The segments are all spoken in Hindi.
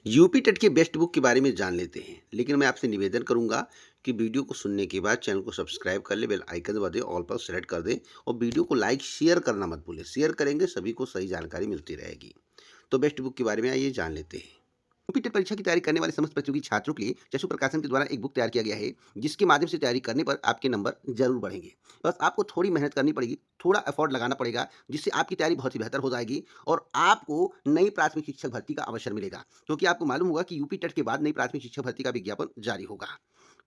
यूपी टेट के बेस्ट बुक के बारे में जान लेते हैं, लेकिन मैं आपसे निवेदन करूंगा कि वीडियो को सुनने के बाद चैनल को सब्सक्राइब कर ले, बेल आइकन दबा दे, ऑल पर सेलेक्ट कर दे और वीडियो को लाइक शेयर करना मत भूलें। शेयर करेंगे सभी को सही जानकारी मिलती रहेगी। तो बेस्ट बुक के बारे में आइए जान लेते हैं। यूपी टेट परीक्षा की तैयारी करने वाले समस्त प्रतियोगी छात्रों के लिए चशु प्रकाशन के द्वारा एक बुक तैयार किया गया है, जिसके माध्यम से तैयारी करने पर आपके नंबर जरूर बढ़ेंगे। बस आपको थोड़ी मेहनत करनी पड़ेगी, थोड़ा एफर्ट लगाना पड़ेगा, जिससे आपकी तैयारी बहुत ही बेहतर हो जाएगी और आपको नई प्राथमिक शिक्षक भर्ती का अवसर मिलेगा। क्योंकि आपको मालूम होगा कि यूपी टेट के बाद नई प्राथमिक शिक्षक भर्ती का विज्ञापन जारी होगा।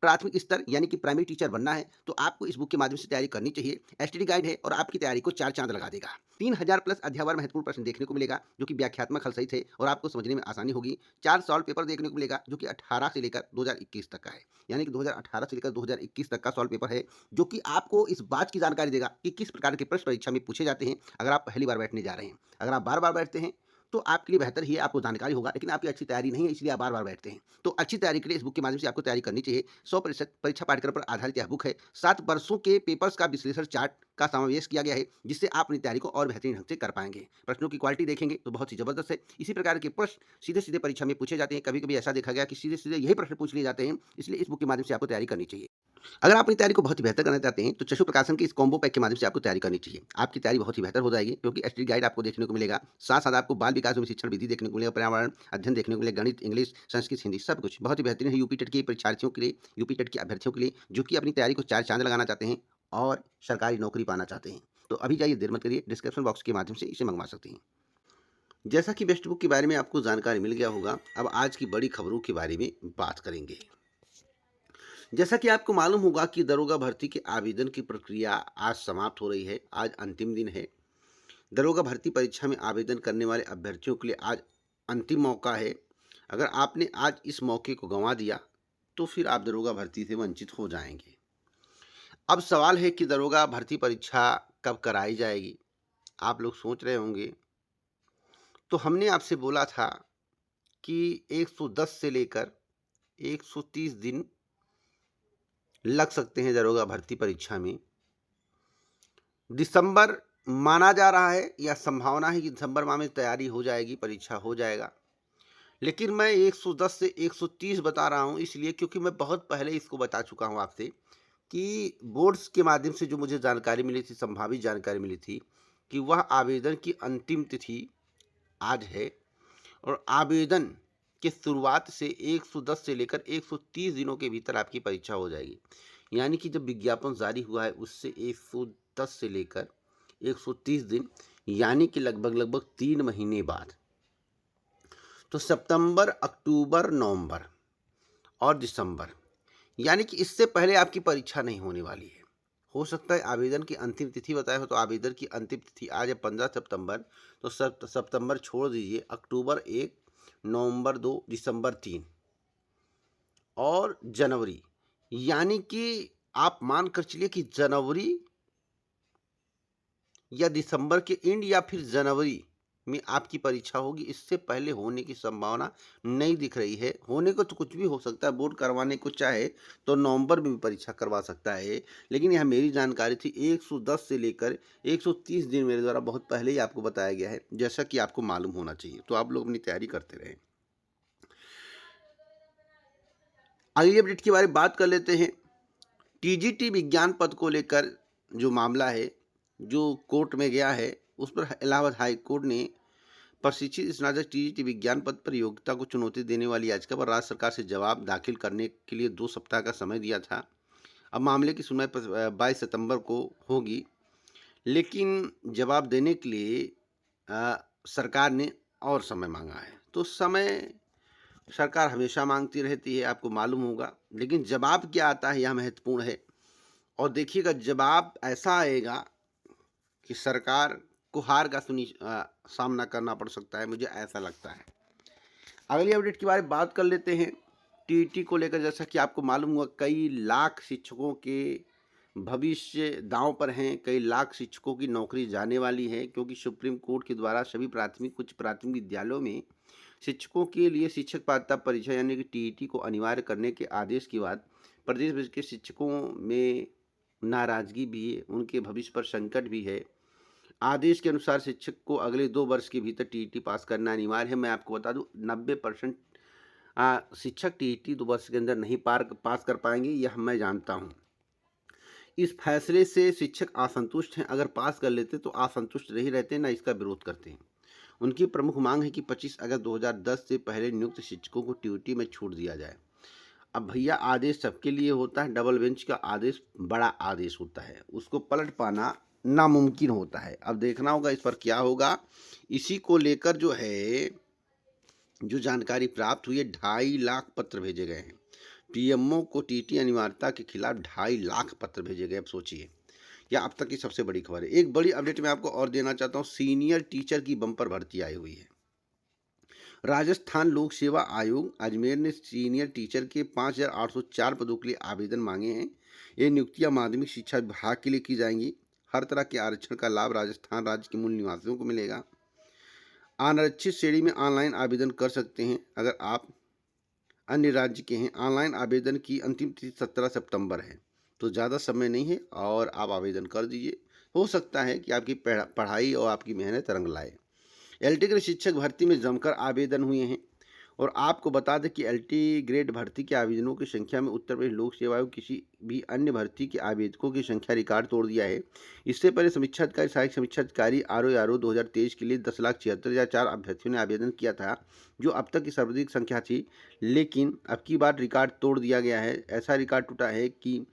प्राथमिक स्तर यानी कि प्राइमरी टीचर बनना है तो आपको इस बुक के माध्यम से तैयारी करनी चाहिए। एसटीडी गाइड है और आपकी तैयारी को चार चांद लगा देगा। 3000 प्लस अध्यावार महत्वपूर्ण प्रश्न देखने को मिलेगा, जो कि व्याख्यात्मक हल सहित है और आपको समझने में आसानी होगी। 4 सॉल्व पेपर देखने को मिलेगा, जो कि 18 से लेकर 2021 तक का है, यानी कि 2018 से लेकर 2021 तक का सॉल्व पेपर है, जो कि आपको इस बात की जानकारी देगा कि किस प्रकार के प्रश्न परीक्षा में पूछे जाते हैं अगर आप पहली बार बैठने जा रहे हैं। अगर आप बार बार बैठते हैं तो आपके लिए बेहतर ही है, आपको जानकारी होगा, लेकिन आपकी अच्छी तैयारी नहीं है इसलिए आप बार बार बैठते हैं। तो अच्छी तैयारी के लिए इस बुक के माध्यम से आपको तैयारी करनी चाहिए। 100% परीक्षा पाठ्यक्रम पर आधारित यह बुक है। 7 वर्षों के पेपर्स का विश्लेषण चार्ट का समावेश किया गया है, जिससे आप अपनी तैयारी को और बेहतरीन ढंग से कर पाएंगे। प्रश्नों की क्वालिटी देखेंगे तो बहुत ही जबरदस्त है। इसी प्रकार के प्रश्न सीधे सीधे परीक्षा में पूछे जाते हैं। कभी कभी ऐसा देखा गया कि सीधे सीधे यही प्रश्न पूछ लिए जाते हैं, इसलिए इस बुक के माध्यम से आपको तैयारी करनी चाहिए। अगर आप अपनी तैयारी को बहुत ही बेहतर करना चाहते हैं तो चशु प्रकाशन के इस कॉम्बो पैक के माध्यम से आपको तैयारी करनी चाहिए। आपकी तैयारी बहुत ही बेहतर हो जाएगी, क्योंकि एसटी गाइड आपको देखने को मिलेगा, साथ साथ आपको बाल विकास एवं शिक्षण विधि देखने को मिलेगा, पर्यावरण अध्ययन देखने को मिलेगा, गणित, इंग्लिश, संस्कृत, हिंदी, सब कुछ बहुत ही बेहतरीन है यूपी टेट के परीक्षार्थियों के लिए, यूपी टेट के अभ्यर्थियों के लिए, जो कि अपनी तैयारी को चार चांद लगाना चाहते हैं और सरकारी नौकरी पाना चाहते हैं। तो अभी जाइए, देर मत करिए, डिस्क्रिप्शन बॉक्स के माध्यम से इसे मंगवा सकते हैं। जैसा कि बेस्ट बुक के बारे में आपको जानकारी मिल गया होगा, अब आज की बड़ी खबरों के बारे में बात करेंगे। जैसा कि आपको मालूम होगा कि दरोगा भर्ती के आवेदन की प्रक्रिया आज समाप्त हो रही है। आज अंतिम दिन है। दरोगा भर्ती परीक्षा में आवेदन करने वाले अभ्यर्थियों के लिए आज अंतिम मौका है। अगर आपने आज इस मौके को गंवा दिया तो फिर आप दरोगा भर्ती से वंचित हो जाएंगे। अब सवाल है कि दरोगा भर्ती परीक्षा कब कराई जाएगी। आप लोग सोच रहे होंगे, तो हमने आपसे बोला था कि 110 से लेकर 130 दिन लग सकते हैं दरोगा भर्ती परीक्षा में। दिसंबर माना जा रहा है या संभावना है कि दिसंबर माह में तैयारी हो जाएगी, परीक्षा हो जाएगा। लेकिन मैं 110 से 130 बता रहा हूं, इसलिए क्योंकि मैं बहुत पहले इसको बता चुका हूं आपसे कि बोर्ड्स के माध्यम से जो मुझे जानकारी मिली थी, संभावित जानकारी मिली थी, कि वह आवेदन की अंतिम तिथि आज है और आवेदन की शुरुआत से 110 से लेकर 130 दिनों के भीतर आपकी परीक्षा हो जाएगी। यानी कि जब विज्ञापन जारी हुआ है उससे 110 से लेकर 130 दिन, यानी कि लगभग 3 महीने बाद, तो सितंबर, अक्टूबर, नवंबर और दिसंबर, यानी कि इससे पहले आपकी परीक्षा नहीं होने वाली है। हो सकता है आवेदन की अंतिम तिथि बताया हो, तो आवेदन की अंतिम तिथि आज है 15 सितंबर, तो सितंबर छोड़ दीजिए, अक्टूबर 1, नवंबर 2, दिसंबर 3 और जनवरी, यानी कि आप मान कर चलिए कि जनवरी या दिसंबर के एंड या फिर जनवरी में आपकी परीक्षा होगी। इससे पहले होने की संभावना नहीं दिख रही है। होने को तो कुछ भी हो सकता है, बोर्ड करवाने को चाहे तो नवंबर में भी परीक्षा करवा सकता है, लेकिन यह मेरी जानकारी थी 110 से लेकर 130 दिन मेरे द्वारा बहुत पहले ही आपको बताया गया है, जैसा कि आपको मालूम होना चाहिए। तो आप लोग अपनी तैयारी करते रहें। अगली अपडेट के बारे में बात कर लेते हैं। टीजीटी विज्ञान पद को लेकर जो मामला है, जो कोर्ट में गया है, उस पर इलाहाबाद हाई कोर्ट ने प्रशिक्षित स्नातक टीजीटी विज्ञान पद पर योग्यता को चुनौती देने वाली याचिका पर राज्य सरकार से जवाब दाखिल करने के लिए 2 सप्ताह का समय दिया था। अब मामले की सुनवाई 22 सितंबर को होगी, लेकिन जवाब देने के लिए सरकार ने और समय मांगा है। तो समय सरकार हमेशा मांगती रहती है, आपको मालूम होगा, लेकिन जवाब क्या आता है यह महत्वपूर्ण है। और देखिएगा, जवाब ऐसा आएगा कि सरकार को हार का सामना करना पड़ सकता है, मुझे ऐसा लगता है। अगली अपडेट के बारे में बात कर लेते हैं। टीईटी को लेकर, जैसा कि आपको मालूम हुआ, कई लाख शिक्षकों के भविष्य दांव पर हैं। कई लाख शिक्षकों की नौकरी जाने वाली है, क्योंकि सुप्रीम कोर्ट के द्वारा सभी कुछ प्राथमिक विद्यालयों में शिक्षकों के लिए शिक्षक पात्रता परीक्षा यानी कि टीईटी को अनिवार्य करने के आदेश के बाद प्रदेश भर के शिक्षकों में नाराजगी भी है, उनके भविष्य पर संकट भी है। आदेश के अनुसार शिक्षक को अगले 2 वर्ष के भीतर टीईटी पास करना अनिवार्य है। मैं आपको बता दूं, 90% शिक्षक टीईटी 2 वर्ष के अंदर नहीं पास कर पाएंगे, यह मैं जानता हूँ। इस फैसले से शिक्षक असंतुष्ट हैं। अगर पास कर लेते तो असंतुष्ट नहीं रहते, ना इसका विरोध करते हैं। उनकी प्रमुख मांग है कि 25 अगस्त 2010 से पहले नियुक्त शिक्षकों को टीईटी में छूट दिया जाए। अब भैया आदेश सबके लिए होता है, डबल बेंच का आदेश बड़ा आदेश होता है, उसको पलट पाना नामुमकिन होता है। अब देखना होगा इस पर क्या होगा। इसी को लेकर जो जानकारी प्राप्त हुई है, 2.5 लाख पत्र भेजे गए हैं। पीएमओ को टीटी अनिवार्यता के खिलाफ 2.5 लाख पत्र भेजे गए। अब सोचिए, यह अब तक की सबसे बड़ी खबर है। एक बड़ी अपडेट मैं आपको और देना चाहता हूँ, सीनियर टीचर की बम्पर भर्ती आई हुई है। राजस्थान लोक सेवा आयोग अजमेर ने सीनियर टीचर के 5,804 पदों के लिए आवेदन मांगे हैं। ये नियुक्तियां माध्यमिक शिक्षा विभाग के लिए की जाएंगी। हर तरह के आरक्षण का लाभ राजस्थान राज्य के मूल निवासियों को मिलेगा। अनारक्षित श्रेणी में ऑनलाइन आवेदन कर सकते हैं। अगर आप अन्य राज्य के हैं, ऑनलाइन आवेदन की अंतिम तिथि 17 सितंबर है, तो ज़्यादा समय नहीं है और आप आवेदन कर दीजिए। हो सकता है कि आपकी पढ़ाई और आपकी मेहनत रंग लाए। एलटी ग्रेड शिक्षक भर्ती में जमकर आवेदन हुए हैं और आपको बता दें कि एलटी ग्रेड भर्ती के आवेदनों की संख्या में उत्तर प्रदेश लोक सेवा आयोग किसी भी अन्य भर्ती के आवेदकों की संख्या रिकॉर्ड तोड़ दिया है। इससे पहले समीक्षा अधिकारी सहायक समीक्षा अधिकारी आरओ 2023 के लिए 10,76,004 अभ्यर्थियों ने आवेदन किया था, जो अब तक की सर्वाधिक संख्या थी। लेकिन अब की बार रिकॉर्ड तोड़ दिया गया है। ऐसा रिकॉर्ड टूटा है कि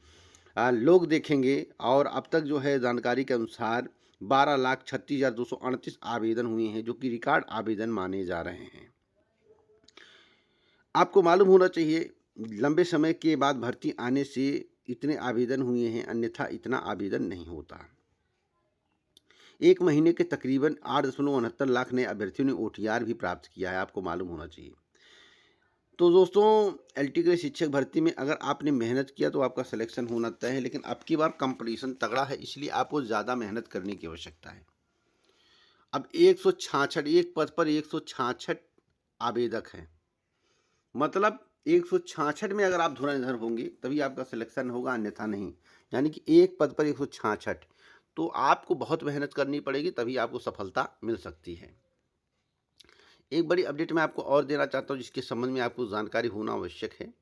लोग देखेंगे और अब तक जो है जानकारी के अनुसार 12,36,238 आवेदन हुए हैं, जो कि रिकॉर्ड आवेदन माने जा रहे हैं। आपको मालूम होना चाहिए, लंबे समय के बाद भर्ती आने से इतने आवेदन हुए हैं, अन्यथा इतना आवेदन नहीं होता। एक महीने के तकरीबन 8.69 लाख नए अभ्यर्थियों ने ओटीआर भी प्राप्त किया है, आपको मालूम होना चाहिए। तो दोस्तों, एलटी ग्रेड शिक्षक भर्ती में अगर आपने मेहनत किया तो आपका सिलेक्शन होना तय है, लेकिन अब की बार कंपटीशन तगड़ा है, इसलिए आपको ज़्यादा मेहनत करने की आवश्यकता है। अब 166 एक पद पर 166 आवेदक हैं, मतलब 166 में अगर आप धुरंधर होंगे तभी आपका सिलेक्शन होगा, अन्यथा नहीं। यानी कि एक पद पर 166, तो आपको बहुत मेहनत करनी पड़ेगी, तभी आपको सफलता मिल सकती है। एक बड़ी अपडेट मैं आपको और देना चाहता हूं, जिसके संबंध में आपको जानकारी होना आवश्यक है।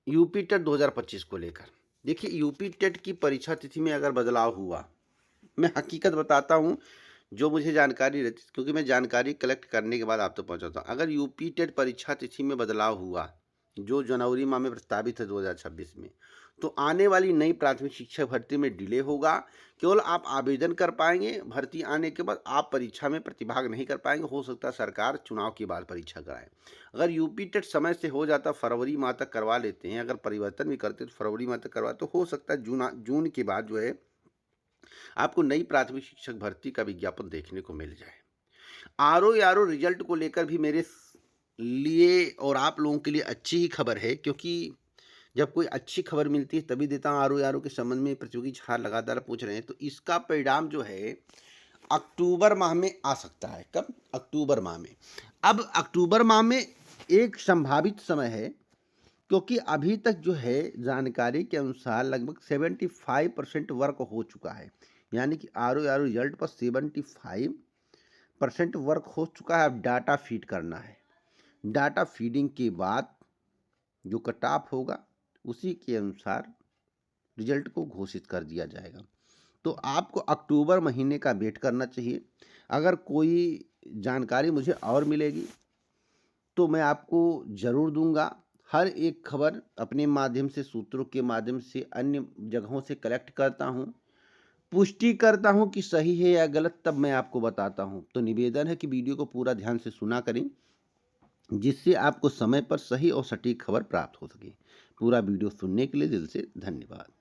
यूपी टेट 2025 को लेकर देखिए, यूपी टेट की परीक्षा तिथि में अगर बदलाव हुआ, मैं हकीकत बताता हूं जो मुझे जानकारी रहती, क्योंकि मैं जानकारी कलेक्ट करने के बाद आप तक पहुंचाता हूं। अगर यूपी टेट परीक्षा तिथि में बदलाव हुआ, जो जनवरी माह में प्रस्तावित है 2026 में, तो आने वाली नई प्राथमिक शिक्षा भर्ती में डिले होगा। केवल आप आवेदन कर पाएंगे, भर्ती आने के बाद आप परीक्षा में प्रतिभाग नहीं कर पाएंगे। हो सकता है सरकार चुनाव के बाद परीक्षा कराए। अगर यूपी टेट समय से हो जाता, फरवरी माह तक करवा लेते हैं, अगर परिवर्तन भी करते तो फरवरी माह तक करवा, तो हो सकता है जून के बाद जो है आपको नई प्राथमिक शिक्षक भर्ती का विज्ञापन देखने को मिल जाए। आरओ रिजल्ट को लेकर भी मेरे लिए और आप लोगों के लिए अच्छी ही खबर है, क्योंकि जब कोई अच्छी खबर मिलती है तभी देता हूँ। आरओ के संबंध में प्रतियोगी छात्र लगातार पूछ रहे हैं, तो इसका परिणाम जो है अक्टूबर माह में आ सकता है। कब? अक्टूबर माह में। अब अक्टूबर माह में एक संभावित समय है, क्योंकि अभी तक जो है जानकारी के अनुसार लगभग 75% वर्क हो चुका है। यानी कि आरओ रिजल्ट पर 75% वर्क हो चुका है। अब डाटा फीड करना है। डाटा फीडिंग के बाद जो कट ऑफ होगा, उसी के अनुसार रिजल्ट को घोषित कर दिया जाएगा। तो आपको अक्टूबर महीने का वेट करना चाहिए। अगर कोई जानकारी मुझे और मिलेगी तो मैं आपको ज़रूर दूंगा। हर एक खबर अपने माध्यम से, सूत्रों के माध्यम से, अन्य जगहों से कलेक्ट करता हूँ, पुष्टि करता हूँ कि सही है या गलत, तब मैं आपको बताता हूँ। तो निवेदन है कि वीडियो को पूरा ध्यान से सुना करें, जिससे आपको समय पर सही और सटीक खबर प्राप्त हो सके। पूरा वीडियो सुनने के लिए दिल से धन्यवाद।